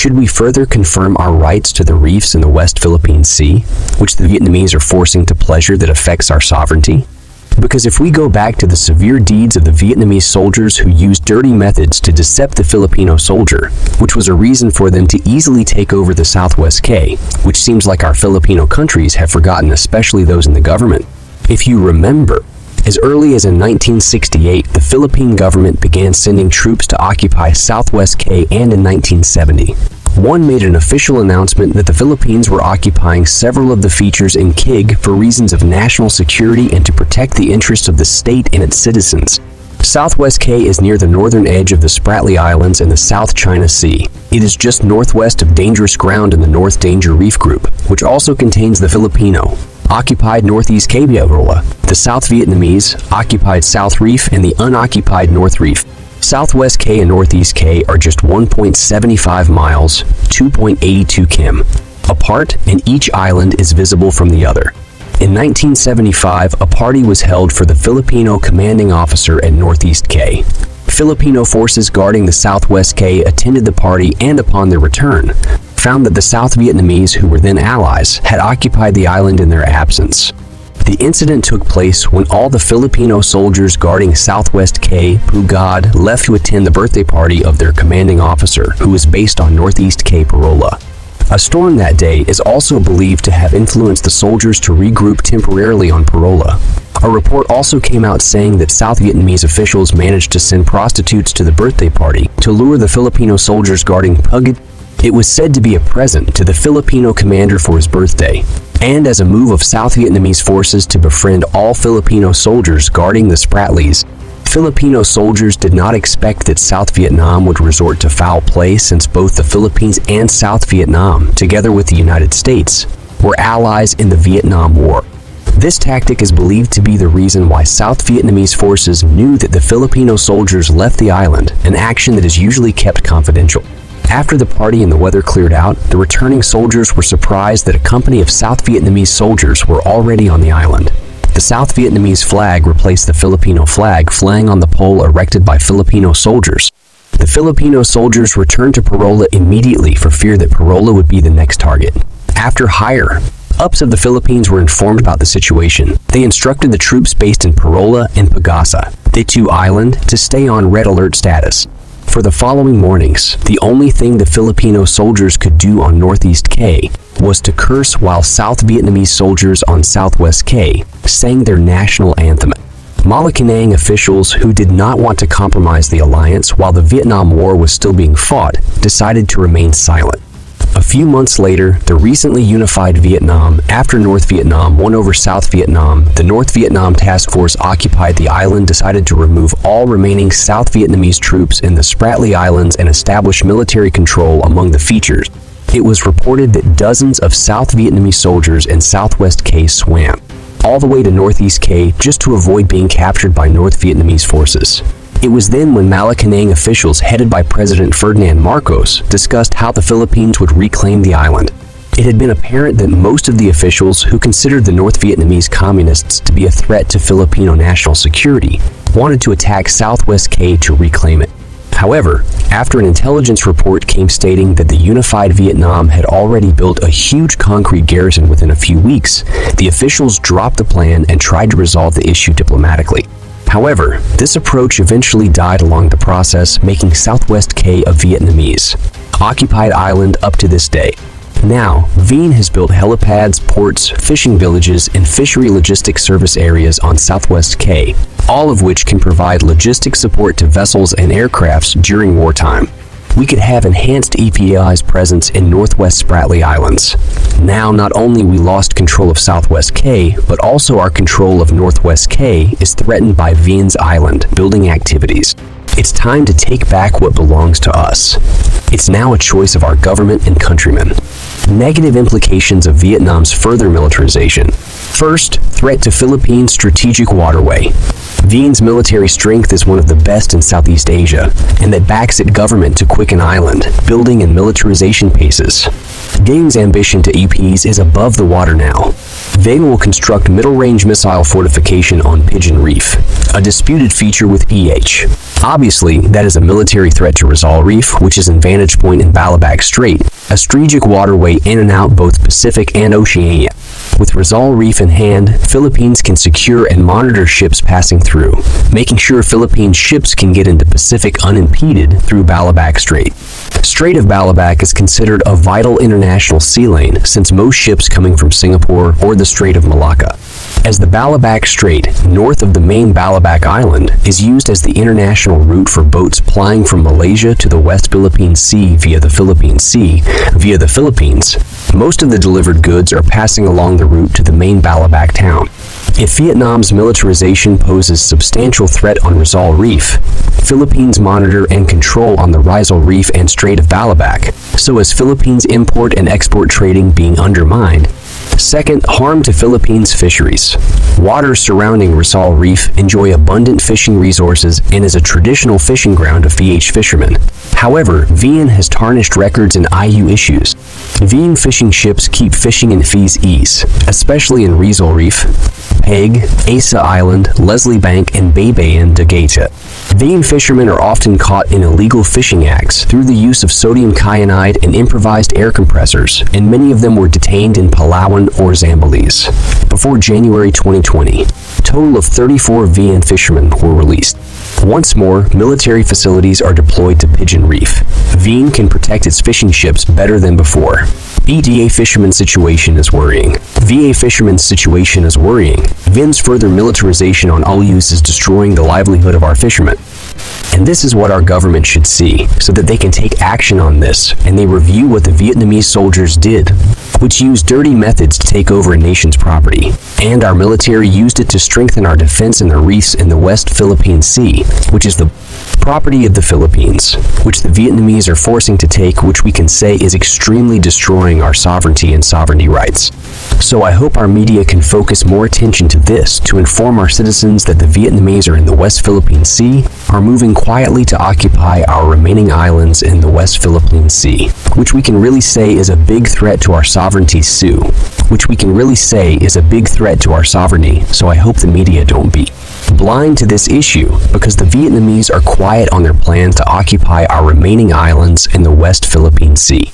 Should we further confirm our rights to the reefs in the West Philippine Sea, which the Vietnamese are forcing to pleasure that affects our sovereignty? Because if we go back to the severe deeds of the Vietnamese soldiers who used dirty methods to deceive the Filipino soldier, which was a reason for them to easily take over the Southwest K, which seems like our Filipino countries have forgotten, especially those in the government. If you remember, as early as in 1968, the Philippine government began sending troops to occupy Southwest K, and in 1970, one made an official announcement that the Philippines were occupying several of the features in KIG for reasons of national security and to protect the interests of the state and its citizens. Southwest K is near the northern edge of the Spratly Islands in the South China Sea. It is just northwest of Dangerous Ground in the North Danger Reef Group, which also contains the Filipino occupied Northeast K Parola, the South Vietnamese occupied South Reef, and the unoccupied North Reef. Southwest K and Northeast K are just 1.75 miles, 2.82 km, apart, and each island is visible from the other. In 1975, a party was held for the Filipino commanding officer at Northeast K. Filipino forces guarding the Southwest K attended the party and upon their return, found that the South Vietnamese, who were then allies, had occupied the island in their absence. The incident took place when all the Filipino soldiers guarding Southwest K Pugad left to attend the birthday party of their commanding officer, who was based on Northeast K Parola. A storm that day is also believed to have influenced the soldiers to regroup temporarily on Parola. A report also came out saying that South Vietnamese officials managed to send prostitutes to the birthday party to lure the Filipino soldiers guarding Pugad. It was said to be a present to the Filipino commander for his birthday, and as a move of South Vietnamese forces to befriend all Filipino soldiers guarding the Spratlys. Filipino soldiers did not expect that South Vietnam would resort to foul play, since both the Philippines and South Vietnam, together with the United States, were allies in the Vietnam War. This tactic is believed to be the reason why South Vietnamese forces knew that the Filipino soldiers left the island, an action that is usually kept confidential. After the party and the weather cleared out, the returning soldiers were surprised that a company of South Vietnamese soldiers were already on the island. The South Vietnamese flag replaced the Filipino flag flying on the pole erected by Filipino soldiers. The Filipino soldiers returned to Parola immediately for fear that Parola would be the next target. After higher-ups of the Philippines were informed about the situation, they instructed the troops based in Parola and Pagasa, the two island, to stay on red alert status. For the following mornings, the only thing the Filipino soldiers could do on Northeast K was to curse while South Vietnamese soldiers on Southwest K sang their national anthem. Malacanang officials, who did not want to compromise the alliance while the Vietnam War was still being fought, decided to remain silent. A few months later, the recently unified Vietnam, after North Vietnam won over South Vietnam, the North Vietnam Task Force occupied the island, decided to remove all remaining South Vietnamese troops in the Spratly Islands and establish military control among the features. It was reported that dozens of South Vietnamese soldiers in Southwest K swam all the way to Northeast K just to avoid being captured by North Vietnamese forces. It was then when Malacanang officials headed by President Ferdinand Marcos discussed how the Philippines would reclaim the island. It had been apparent that most of the officials, who considered the North Vietnamese communists to be a threat to Filipino national security, wanted to attack Southwest K to reclaim it. However, after an intelligence report came stating that the unified Vietnam had already built a huge concrete garrison within a few weeks, the officials dropped the plan and tried to resolve the issue diplomatically. However, this approach eventually died along the process, making Southwest K a Vietnamese occupied island up to this day. Now, Vien has built helipads, ports, fishing villages, and fishery logistics service areas on Southwest K, all of which can provide logistic support to vessels and aircrafts during wartime. We could have enhanced EPI's presence in Northwest Spratly Islands. Now, not only we lost control of Southwest K, but also our control of Northwest K is threatened by Vien's island building activities. It's time to take back what belongs to us. It's now a choice of our government and countrymen. Negative implications of Vietnam's further militarization. First, threat to Philippines' strategic waterway. Vien's military strength is one of the best in Southeast Asia, and that backs its government to quicken island building and militarization paces. Vien's ambition to appease is above the water now. Vien will construct middle-range missile fortification on Pigeon Reef, a disputed feature with Obviously, that is a military threat to Rizal Reef, which is in vantage point in Balabac Strait, a strategic waterway in and out both Pacific and Oceania. With Rizal Reef in hand, Philippines can secure and monitor ships passing through, making sure Philippine ships can get into Pacific unimpeded through Balabac Strait. Strait of Balabac is considered a vital international sea lane since most ships coming from Singapore or the Strait of Malacca. As the Balabac Strait, north of the main Balabac Island, is used as the international route for boats plying from Malaysia to the West Philippine Sea via the Philippines, most of the delivered goods are passing along the route to the main Balabac town. If Vietnam's militarization poses substantial threat on Rizal Reef, Philippines monitor and control on the Rizal Reef and Strait of Balabac, so as Philippines import and export trading being undermined. Second, harm to Philippines' fisheries. Waters surrounding Rizal Reef enjoy abundant fishing resources and is a traditional fishing ground of VH fishermen. However, Vien has tarnished records in IU issues. Vien fishing ships keep fishing in fees ease, especially in Rizal Reef, Peg, Asa Island, Leslie Bank, and Baybayin de Gaeta. Vien fishermen are often caught in illegal fishing acts through the use of sodium cyanide and improvised air compressors, and many of them were detained in Palawan or Zambales. Before January 2020, a total of 34 Vien fishermen were released. Once more, military facilities are deployed to Pigeon Reef. Vien can protect its fishing ships better than before. VA fishermen's situation is worrying. Vien's further militarization on Ulus is destroying the livelihood of our fishermen. And this is what our government should see, so that they can take action on this, and they review what the Vietnamese soldiers did, which used dirty methods to take over a nation's property. And our military used it to strengthen our defense in the reefs in the West Philippine Sea, which is the property of the Philippines, which the Vietnamese are forcing to take, which we can say is extremely destroying our sovereignty and sovereignty rights. So I hope our media can focus more attention to this to inform our citizens that the Vietnamese are in the West Philippine Sea, are moving quietly to occupy our remaining islands in the West Philippine Sea, which we can really say is a big threat to our sovereignty, so I hope the media don't be blind to this issue, because the Vietnamese are quiet on their plan to occupy our remaining islands in the West Philippine Sea.